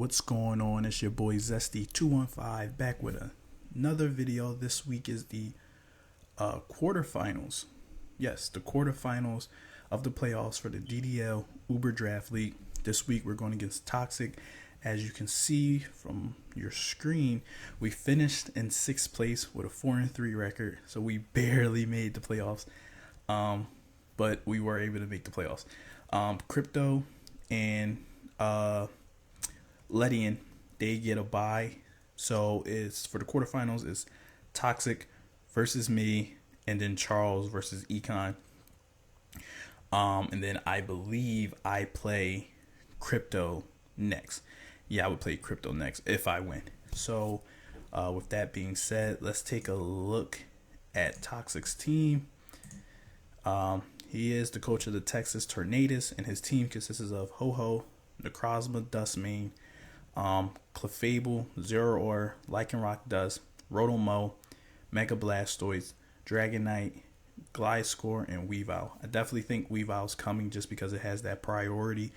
What's going on? It's your boy Zesty215 back with another video. This week is the quarterfinals. Yes, the quarterfinals of the playoffs for the DDL Uber Draft League. This week we're going against Toxic. As you can see from your screen, we finished in 6th place with a 4-3 record. So we barely made the playoffs, but we were able to make the playoffs. Crypto and Ledian, they get a bye. So it's for the quarterfinals, it's Toxic versus me, and then Charles versus Econ. And then I believe I play Crypto next. Yeah, I would play Crypto next if I win. So with that being said, let's take a look at Toxic's team. He is the coach of the Texas Tornadus, and his team consists of Ho-Ho, Necrozma, Dustmane, Clefable, Zero Or, Lycanroc Dust, Rotomo, Mega Blastoise, Dragonite, Gliscor, and Weavile. I definitely think Weavile's coming just because it has that priority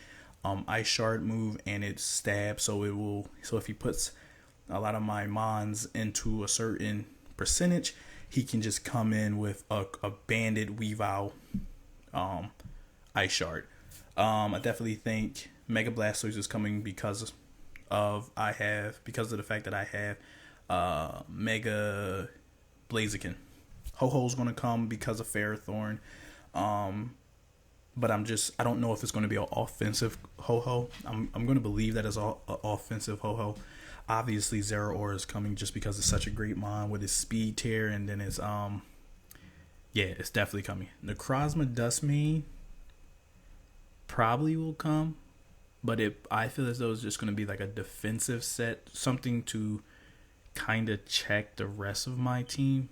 Ice Shard move, and it's stab, so it will. So if he puts a lot of my mons into a certain percentage, he can just come in with a banded Weavile Ice Shard. I definitely think Mega Blastoise is coming because of the fact that I have Mega Blaziken. Ho-Ho's gonna come because of Ferrothorn. But I don't know if it's going to be an offensive Ho-Ho. I'm going to believe that it's an offensive Ho-Ho. Obviously, Zero Or is coming just because it's such a great mon with his speed tear, and then it's it's definitely coming. Necrozma Dustmane probably will come, but I feel as though it's just going to be like a defensive set, something to kind of check the rest of my team.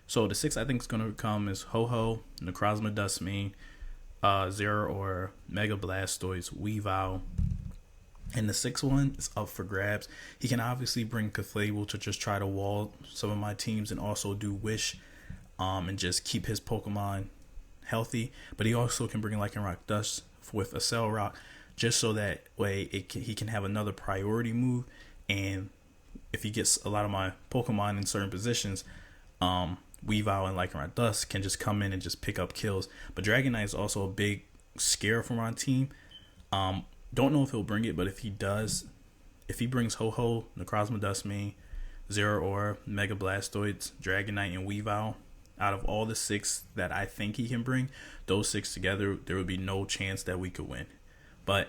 So the 6 I think is going to come is Ho-Ho, Necrozma Dustmane, Zero Or, Mega Blastoise, Weavile. And the 6th one is up for grabs. He can obviously bring Clefable to just try to wall some of my teams and also do Wish and just keep his Pokemon healthy. But he also can bring Lycanroc Dust with a Cell Rock just so that way he can have another priority move. And if he gets a lot of my Pokemon in certain positions, Weavile and Lycanroc Dust can just come in and just pick up kills. But Dragonite is also a big scare for my team. Don't know if he'll bring it, but if he does, if he brings Ho-Ho, Necrozma Dustmane, Zero Or, Mega Blastoise, Dragonite, and Weavile, out of all the 6 that I think he can bring, those 6 together, there would be no chance that we could win. But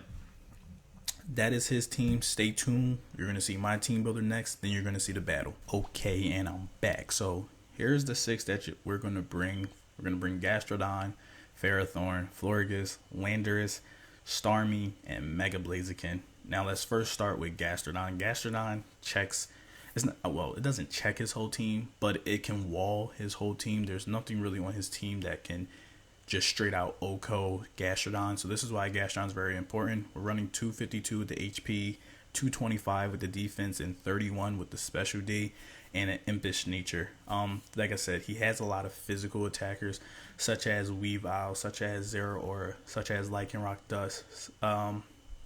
that is his team. Stay tuned. You're going to see my team builder next. Then you're going to see the battle. Okay, and I'm back. So here's the 6 that we're going to bring. We're going to bring Gastrodon, Ferrothorn, Florges, Landorus, Starmie, and Mega Blaziken. Now let's first start with Gastrodon. Gastrodon checks. It doesn't check his whole team, but it can wall his whole team. There's nothing really on his team that can just straight out OHKO Gastrodon. So this is why Gastrodon is very important. We're running 252 with the HP, 225 with the defense, and 31 with the special D, and an impish nature. Like I said, he has a lot of physical attackers, such as Weavile, such as Zero Or, such as Lycanroc Dust,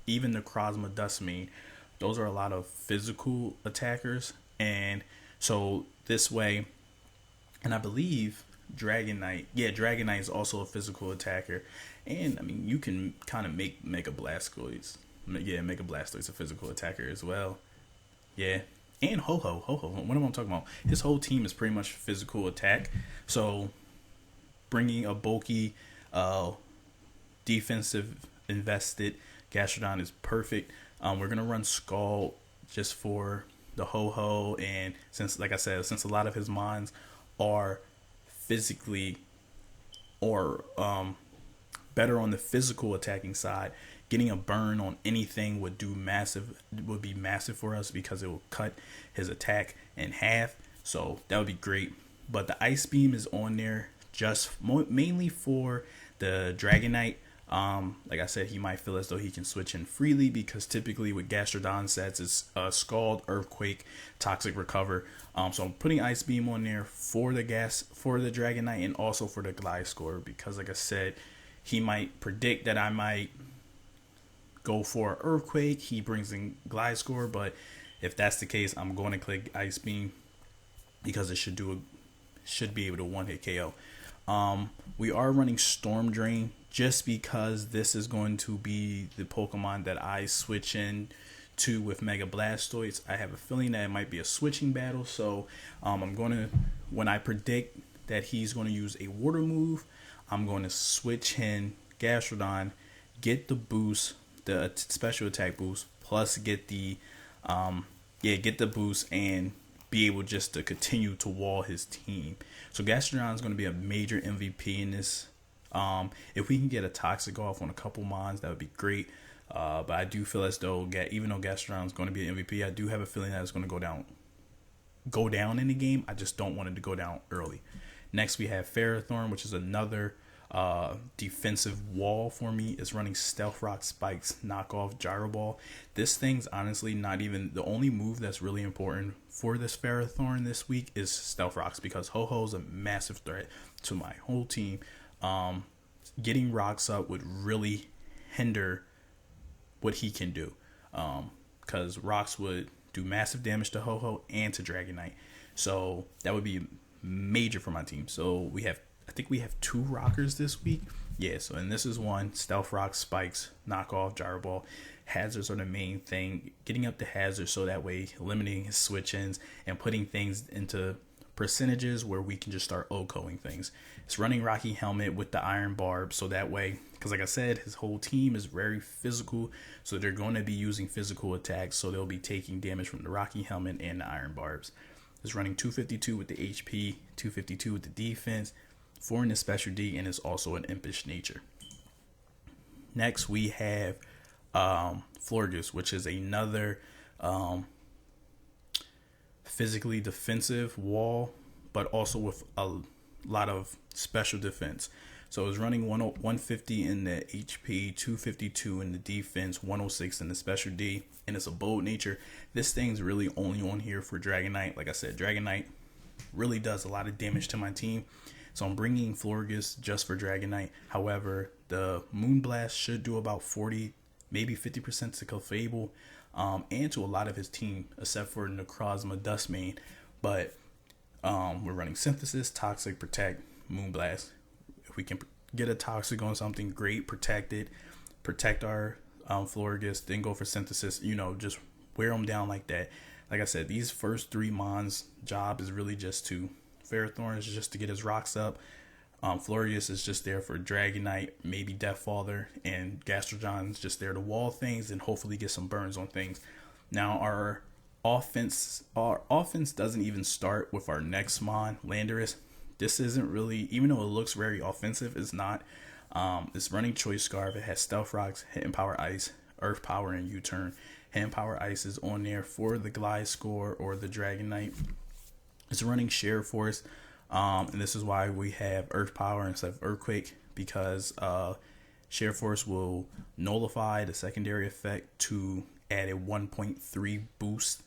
even the Necrozma Dustmane. Those are a lot of physical attackers, and so this way, and I believe Dragonite is also a physical attacker, and I mean you can kind of make Mega Blastoise a physical attacker as well. Yeah. And Ho-Ho, what am I talking about? His whole team is pretty much physical attack. So bringing a bulky, defensive invested Gastrodon is perfect. We're going to run Scald just for the Ho-Ho. And since, like I said, since a lot of his mons are physically or better on the physical attacking side, getting a burn on anything would be massive for us because it will cut his attack in half. So that would be great. But the Ice Beam is on there just mainly for the Dragonite. Like I said, he might feel as though he can switch in freely because typically with Gastrodon sets it's Scald, Earthquake, Toxic Recover. So I'm putting Ice Beam on there for the Dragonite and also for the Gliscor because, like I said, he might predict that I might go for Earthquake. He brings in Glide Score, but if that's the case, I'm going to click Ice Beam because it should be able to one hit KO. We are running Storm Drain just because this is going to be the Pokemon that I switch in to with Mega Blastoise. I have a feeling that it might be a switching battle, so I'm going to, when I predict that he's going to use a water move, I'm going to switch in Gastrodon, get the boost, the special attack boost, plus get the boost and be able just to continue to wall his team. So Gastrodon is going to be a major MVP in this. If we can get a Toxic off on a couple mons, that would be great. But I do feel as though, even though Gastrodon is going to be an MVP, I do have a feeling that it's going to go down in the game. I just don't want it to go down early. Next, we have Ferrothorn, which is another defensive wall for me. It's running Stealth Rock Spikes, knockoff Gyro Ball. This thing's honestly not even the only move that's really important for this Ferrothorn this week is Stealth Rocks, because Ho-Ho's a massive threat to my whole team. Getting rocks up would really hinder what he can do, because rocks would do massive damage to Ho-Ho and to Dragonite. So that would be major for my team. So I think we have 2 rockers this week. Yeah, so and this is one. Stealth Rock Spikes, knockoff Gyro Ball. Hazards are the main thing. Getting up the hazards so that way limiting his switch-ins and putting things into percentages where we can just start OHKOing things. It's running Rocky Helmet with the Iron Barb, so that way, because like I said, his whole team is very physical, so they're going to be using physical attacks, so they'll be taking damage from the Rocky Helmet and the Iron Barbs. It's running 252 with the HP, 252 with the defense, 4 in the special D, and it's also an impish nature. Next, we have Florges, which is another physically defensive wall, but also with a lot of special defense. So it's running 150 in the HP, 252 in the defense, 106 in the special D, and it's a bold nature. This thing's really only on here for Dragonite. Like I said, Dragonite really does a lot of damage to my team. So I'm bringing Florges just for Dragonite. However, the Moonblast should do about 40, maybe 50% to Clefable, and to a lot of his team, except for Necrozma Dustmane. But we're running Synthesis, Toxic, Protect, Moonblast. If we can get a Toxic on something, great, protect it, protect our Florges, then go for Synthesis, just wear them down like that. Like I said, these first 3 mons' job is really just to, Ferrothorn is just to get his rocks up, Florges is just there for Dragonite, maybe Deathfather, and Gastrodon is just there to wall things and hopefully get some burns on things. Now our offense doesn't even start with our next mon, Landorus. This isn't really, even though it looks very offensive, it's not. It's running Choice Scarf. It has Stealth Rocks, Hidden Power Ice, Earth Power, and U-Turn. Hidden Power Ice is on there for the Glide Score or the Dragonite. It's running Sheer Force, and this is why we have Earth Power instead of Earthquake, because Sheer Force will nullify the secondary effect to add a 1.3 boost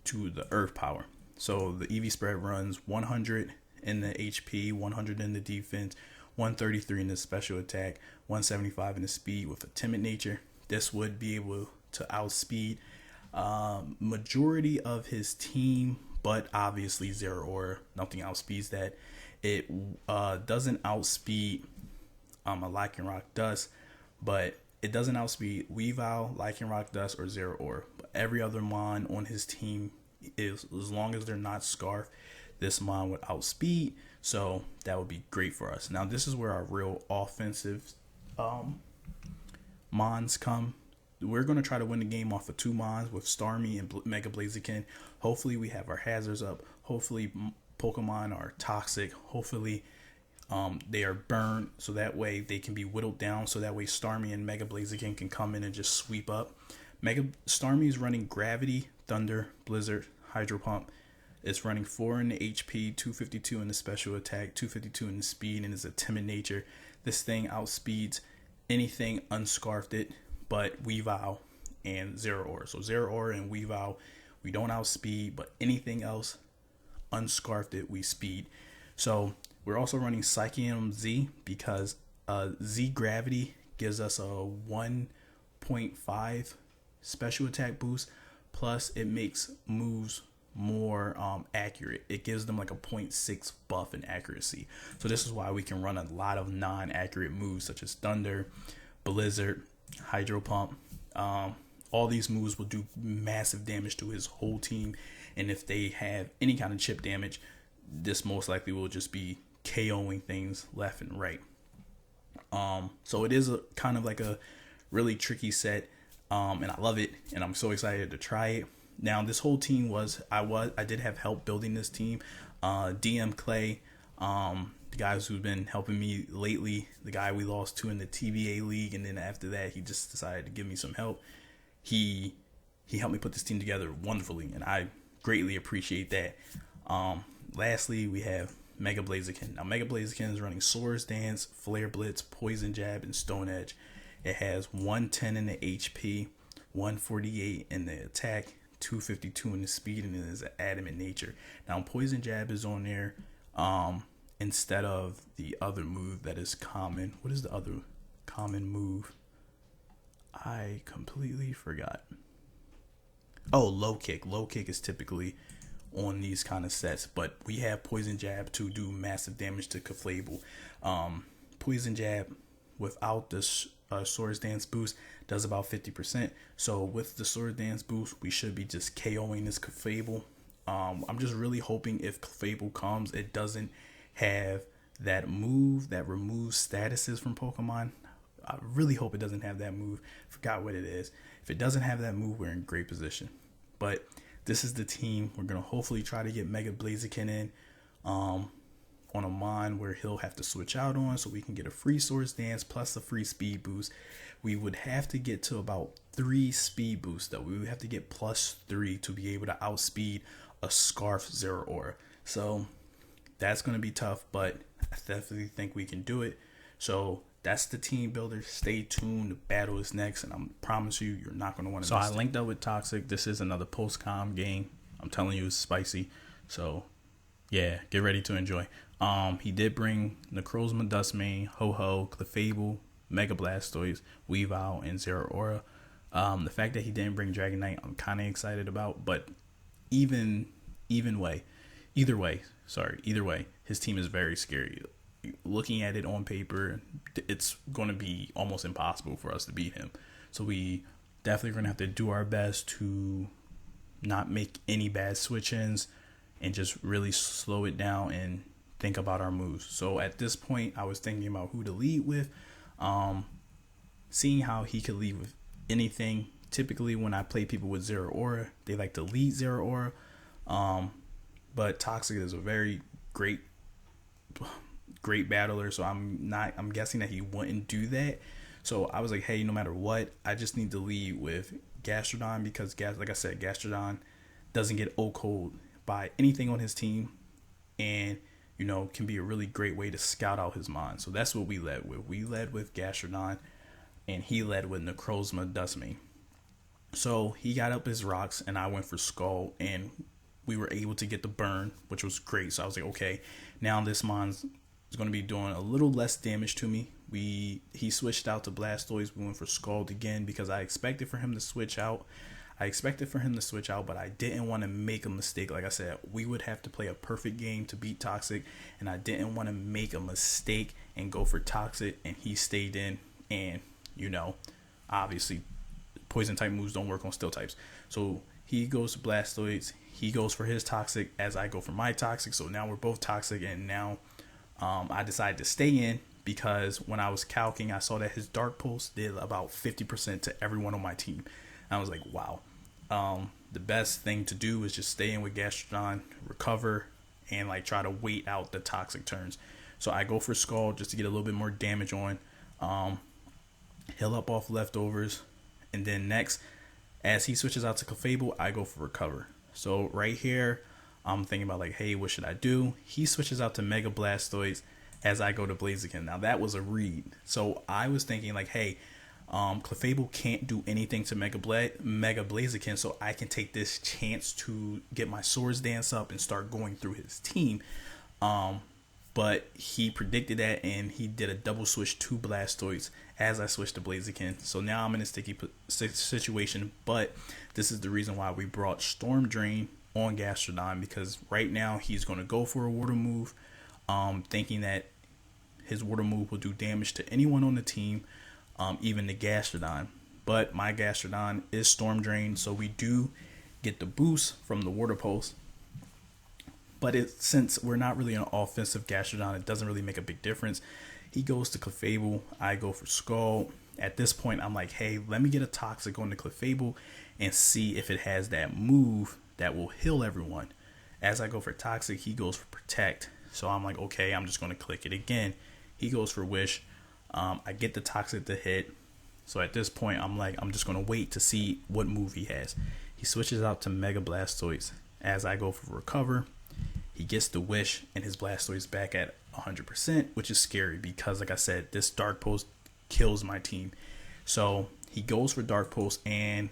to the Earth Power. So the EV spread runs 100 in the HP, 100 in the defense, 133 in the special attack, 175 in the speed with a timid nature. This would be able to outspeed majority of his team, but obviously Zero Aura, nothing outspeeds that. It doesn't outspeed a Lycanroc Dust, but it doesn't outspeed Weavile, Lycanroc Dust, or Zero Aura. But every other mon on his team is, as long as they're not Scarf, this mon would outspeed, so that would be great for us. Now this is where our real offensive mons come. We're going to try to win the game off of 2 mons with Starmie and Mega Blaziken. Hopefully we have our hazards up. Hopefully Pokemon are toxic. Hopefully they are burned, so that way they can be whittled down, so that way Starmie and Mega Blaziken can come in and just sweep up. Starmie is running Gravity, Thunder, Blizzard, Hydro Pump. It's running 4 in the HP, 252 in the special attack, 252 in the speed, and is a timid nature. This thing outspeeds anything unscarfed it but Weavile and Zero Aura. So Zero Aura and Weavile, we don't outspeed, but anything else unscarfed it, we speed. So we're also running Psychium Z because Z Gravity gives us a 1 0.5 special attack boost, plus it makes moves more accurate. It gives them like a 0.6 buff in accuracy. So this is why we can run a lot of non-accurate moves such as Thunder, Blizzard, Hydro Pump. All these moves will do massive damage to his whole team, and if they have any kind of chip damage, this most likely will just be KOing things left and right. So it is a kind of like a really tricky set, and I love it, and I'm so excited to try it. Now, this whole team I did have help building this team. DM Clay, the guys who've been helping me lately, the guy we lost to in the TBA league, and then after that, he just decided to give me some help. He helped me put this team together wonderfully, and I greatly appreciate that. Lastly, we have Mega Blaziken. Now, Mega Blaziken is running Swords Dance, Flare Blitz, Poison Jab, and Stone Edge. It has 110 in the HP, 148 in the attack, 252 in the speed, and it is an adamant nature. Now, Poison Jab is on there instead of the other move that is common. What is the other common move? I completely forgot. Oh, Low Kick. Low Kick is typically on these kind of sets, but we have Poison Jab to do massive damage to Clefable. Poison Jab without the Swords Dance boost does about 50%. So with the Sword Dance boost, we should be just KOing this Clefable. I'm just really hoping if Clefable comes, it doesn't have that move that removes statuses from Pokemon. I really hope it doesn't have that move. Forgot what it is. If it doesn't have that move, we're in great position. But this is the team. We're going to hopefully try to get Mega Blaziken in on a Mon where he'll have to switch out on, so we can get a free Swords Dance plus a free speed boost. We would have to get to about 3 speed boosts, though. We would have to get +3 to be able to outspeed a Scarf Zeraora. So that's going to be tough, but I definitely think we can do it. So that's the team builder. Stay tuned. The battle is next, and I promise you, you're not going to want to miss it. So I linked up with Toxic. This is another post-com game. I'm telling you, it's spicy. So yeah, get ready to enjoy. He did bring Necrozma, Dustmane, Ho-Ho, Clefable, Mega Blastoise, Weavile, and Zeraora. The fact that he didn't bring Dragonite, I'm kind of excited about, but either way, his team is very scary. Looking at it on paper, it's going to be almost impossible for us to beat him. So we definitely going to have to do our best to not make any bad switch-ins and just really slow it down and think about our moves. So at this point, I was thinking about who to lead with, seeing how he could lead with anything. Typically, when I play people with Zeraora, they like to lead Zeraora, but Toxic is a very great battler, so I'm guessing that he wouldn't do that. So I was like, hey, no matter what, I just need to lead with Gastrodon, because like I said, Gastrodon doesn't get O-Cold by anything on his team, and can be a really great way to scout out his Mon. So that's what we led with. We led with Gastrodon, and he led with Necrozma, Dustmane. So he got up his rocks, and I went for Skull, and we were able to get the burn, which was great. So I was like, okay, now this Mon's is going to be doing a little less damage to me. He switched out to Blastoise. We went for Scald again because I expected for him to switch out. But I didn't want to make a mistake. Like I said, we would have to play a perfect game to beat Toxic, and I didn't want to make a mistake and go for Toxic, and he stayed in. And, obviously, poison type moves don't work on steel types. So he goes to Blastoise. He goes for his Toxic as I go for my Toxic. So now we're both Toxic, and now I decided to stay in because when I was calcing, I saw that his Dark Pulse did about 50% to everyone on my team. And I was like, wow. The best thing to do is just stay in with Gastrodon, recover, and try to wait out the Toxic turns. So I go for Skull just to get a little bit more damage on. Heal up off leftovers. And then next, as he switches out to Clefable, I go for Recover. So right here, I'm thinking about hey, what should I do? He switches out to Mega Blastoise as I go to Blaziken. Now that was a read. So I was thinking hey, Clefable can't do anything to Mega Blaziken, so I can take this chance to get my Swords Dance up and start going through his team. but he predicted that and he did a double switch to Blastoise as I switched to Blaziken. So now I'm in a sticky situation, but this is the reason why we brought Storm Drain on Gastrodon, because right now he's going to go for a water move, thinking that his water move will do damage to anyone on the team, even the Gastrodon. But my Gastrodon is Storm Drain, so we do get the boost from the water pulse. But since we're not really an offensive Gastrodon, it doesn't really make a big difference. He goes to Clefable, I go for Scald. At this point, I'm like, hey, let me get a Toxic on the Clefable and see if it has that move that will heal everyone. As I go for Toxic, he goes for Protect. So I'm like, okay, I'm just going to click it again. He goes for Wish. I get the Toxic to hit. So at this point, I'm like, I'm just going to wait to see what move he has. He switches out to Mega Blastoise. As I go for Recover, he gets the Wish and his Blastoise back at 100%, which is scary because, like I said, this Dark Pulse kills my team. So he goes for Dark Pulse and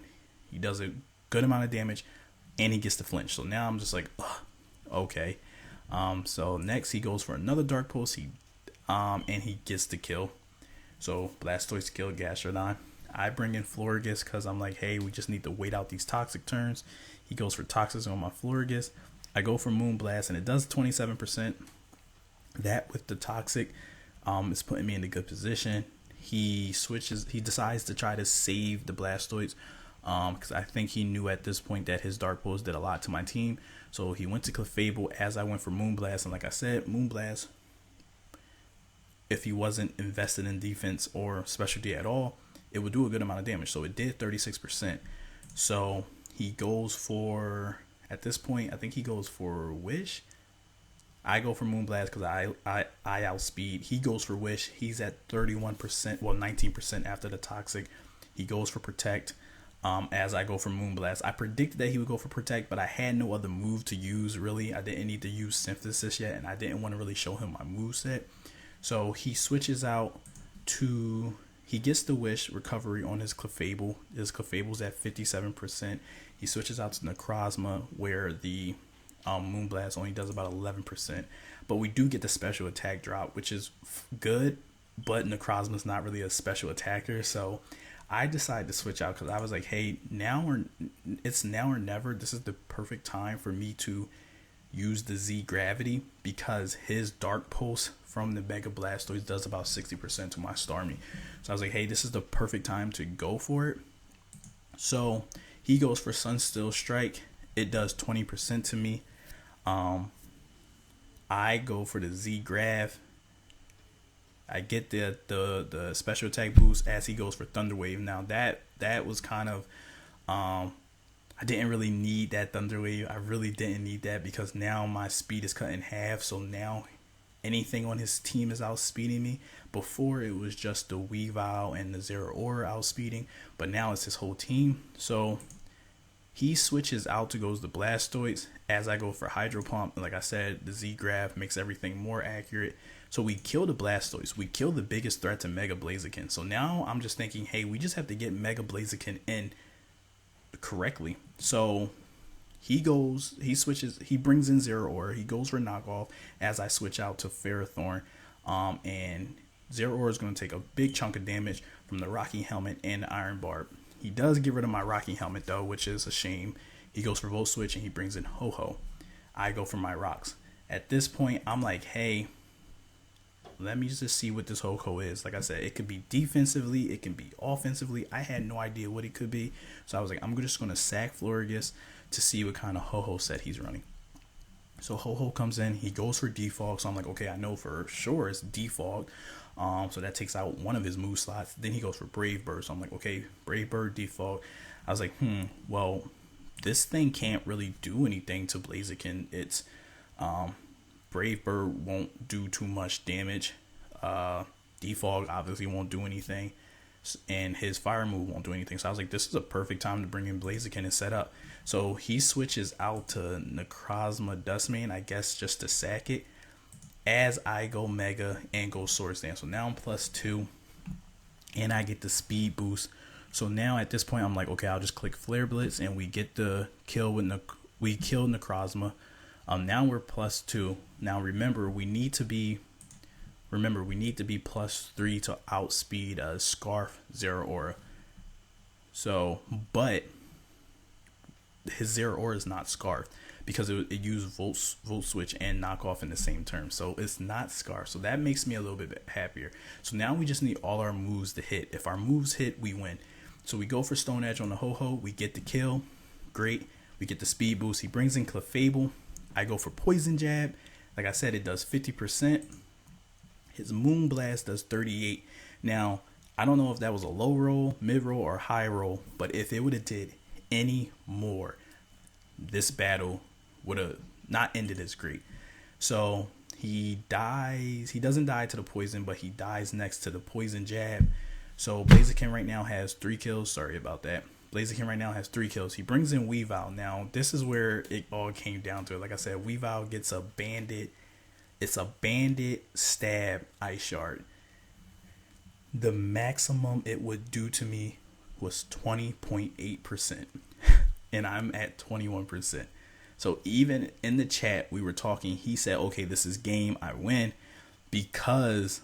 he does a good amount of damage and he gets the flinch. So now I'm just like, ugh, okay. So next he goes for another Dark Pulse, and he gets the kill. So Blastoise killed Gastrodon. I bring in Florges because I'm like, hey, we just need to wait out these Toxic turns. He goes for Toxic on my Florges. I go for Moonblast and it does 27%. That with the Toxic is putting me in a good position. He decides to try to save the Blastoise because I think he knew at this point that his Dark Pulse did a lot to my team. So he went to Clefable as I went for Moonblast, and like I said, Moonblast, if he wasn't invested in defense or specialty at all, it would do a good amount of damage. So it did 36%. So he goes for, at this point, I think he goes for Wish. I go for Moonblast because I outspeed. He goes for Wish. He's at 31%, well 19% after the Toxic. He goes for Protect. As I go for Moonblast, I predicted that he would go for Protect, but I had no other move to use really. I didn't need to use Synthesis yet, and I didn't want to really show him my moveset. So he switches out to, he gets the Wish recovery on his Clefable. His Clefable's at 57%. He switches out to Necrozma, where the Moonblast only does about 11%. But we do get the special attack drop, which is good, but Necrozma's not really a special attacker. So I decided to switch out because I was like, hey, it's now or never. This is the perfect time for me to use the Z Gravity because his Dark Pulse from the Mega Blastoise does about 60% to my Starmie. So I was like, hey, this is the perfect time to go for it. So he goes for Sunsteel Strike. It does 20% to me. I go for the Z Grav. I get the special attack boost as he goes for Thunder Wave. Now that was kind of I didn't really need that Thunder Wave. I really didn't need that because now my speed is cut in half. So now anything on his team is outspeeding me. Before it was just the Weavile and the Zeraora outspeeding, but now it's his whole team. So he switches out to goes the Blastoise as I go for Hydro Pump. And like I said, the Z-Graph makes everything more accurate. So we kill the Blastoise. We kill the biggest threat to Mega Blaziken. So now I'm just thinking, hey, we just have to get Mega Blaziken in correctly. So he switches, he brings in Zeraora. He goes for Knockoff as I switch out to Ferrothorn. And Zeraora is going to take a big chunk of damage from the Rocky Helmet and the Iron Barb. He does get rid of my Rocky Helmet though, which is a shame. He goes for Volt Switch and he brings in Ho-Ho. I go for my rocks. At this point, I'm like, hey, let me just see what this Ho-Ho is. Like I said, it could be defensively, it can be offensively. I had no idea what it could be. So I was like, I'm just going to sack Florges to see what kind of Ho-Ho set he's running. So Ho-Ho comes in, he goes for Defog. So I'm like, okay, I know for sure it's Defog. So that takes out one of his move slots. Then he goes for Brave Bird. So I'm like, okay, Brave Bird, Defog. I was like, well, this thing can't really do anything to Blaziken. It's Brave Bird won't do too much damage. Defog obviously won't do anything. And his fire move won't do anything. So I was like, this is a perfect time to bring in Blaziken and set up. So he switches out to Necrozma Dustman, I guess, just to sack it. As I go Mega and go Swords Dance. So now I'm +2. And I get the speed boost. So now at this point, I'm like, okay, I'll just click Flare Blitz. And we get the kill with we kill Necrozma. Now we're +2. Now remember we need to be +3 to outspeed a Scarf Zero Aura. So, but his Zero Aura is not Scarf because it used Volt Switch and Knockoff in the same term. So it's not Scarf. So that makes me a little bit happier. So now we just need all our moves to hit. If our moves hit, we win. So we go for Stone Edge on the Ho-Ho. We get the kill. Great. We get the speed boost. He brings in Clefable. I go for Poison Jab. Like I said, it does 50%. His Moon Blast does 38. Now, I don't know if that was a low roll, mid roll, or high roll, but if it would have did any more, this battle would have not ended as great. So he dies. He doesn't die to the poison, but he dies next to the Poison Jab. So Blaziken right now has 3 kills. Sorry about that. Blaziken right now has 3 kills. He brings in Weavile. Now, this is where it all came down to it. Like I said, Weavile gets a Bandit. It's a Bandit Stab Ice Shard. The maximum it would do to me was 20.8%. And I'm at 21%. So even in the chat, we were talking. He said, okay, this is game. I win. Because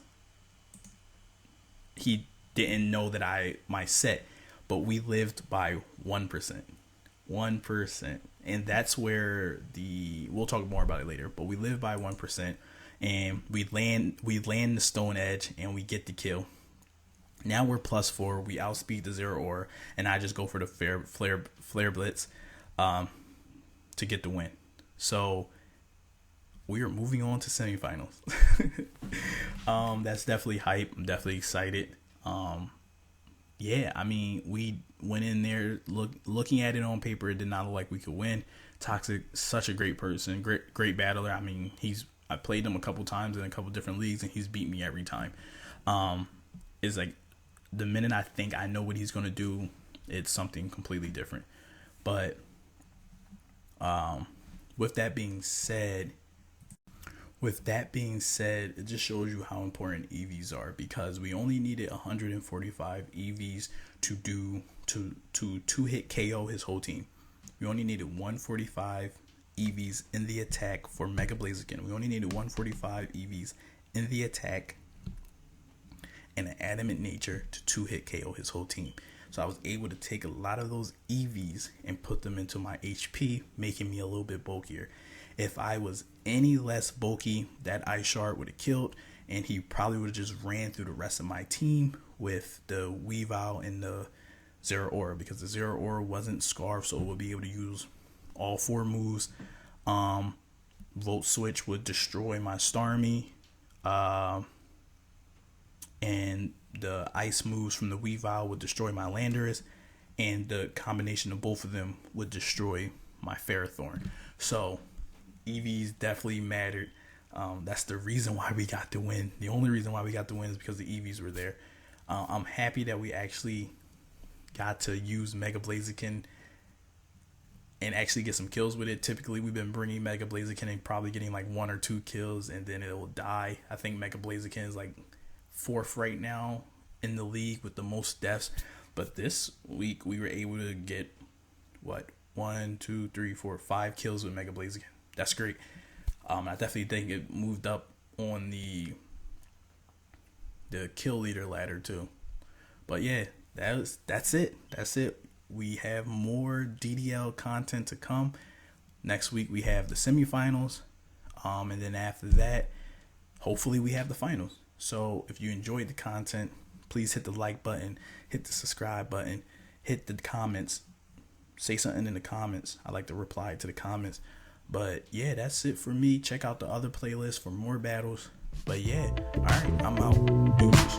he didn't know that my set. But we lived by 1%. 1%. And that's where we'll talk more about it later, but we live by 1%, and we land the Stone Edge, and we get the kill. Now we're +4. We outspeed the Zero Aura, and I just go for the Flare Blitz to get the win. So we are moving on to semifinals. That's definitely hype. I'm definitely excited. Yeah, I mean, we went in there looking at it on paper. It did not look like we could win. Toxic, such a great person, great battler. I mean, I played him a couple times in a couple different leagues, and he's beat me every time. It's like the minute I think I know what he's gonna do, it's something completely different. But with that being said, it just shows you how important EVs are, because we only needed 145 EVs to hit KO his whole team. We only needed 145 EVs in the attack for Mega Blaziken. We only needed 145 EVs in the attack and an Adamant Nature to hit KO his whole team. So I was able to take a lot of those EVs and put them into my HP, making me a little bit bulkier. If I was any less bulky, that Ice Shard would have killed, and he probably would have just ran through the rest of my team with the Weavile and the Zero Aura, because the Zero Aura wasn't Scarf, so it would be able to use all 4 moves. Volt Switch would destroy my Starmie, and the ice moves from the Weavile would destroy my Landorus, and the combination of both of them would destroy my Ferrothorn. So EVs definitely mattered. That's the reason why we got the win. The only reason why we got the win is because the EVs were there. I'm happy that we actually got to use Mega Blaziken and actually get some kills with it. Typically, we've been bringing Mega Blaziken and probably getting like 1 or 2 kills, and then it will die. I think Mega Blaziken is like 4th right now in the league with the most deaths. But this week, we were able to get, 1, 2, 3, 4, 5 kills with Mega Blaziken. That's great. I definitely think it moved up on the kill leader ladder too. But yeah, that's it. We have more DDL content to come. Next week we have the semifinals, and then after that, hopefully we have the finals. So if you enjoyed the content, please hit the like button, hit the subscribe button, hit the comments, say something in the comments. I like to reply to the comments. But yeah, that's it for me. Check out the other playlist for more battles. But yeah, all right, I'm out. Deuces.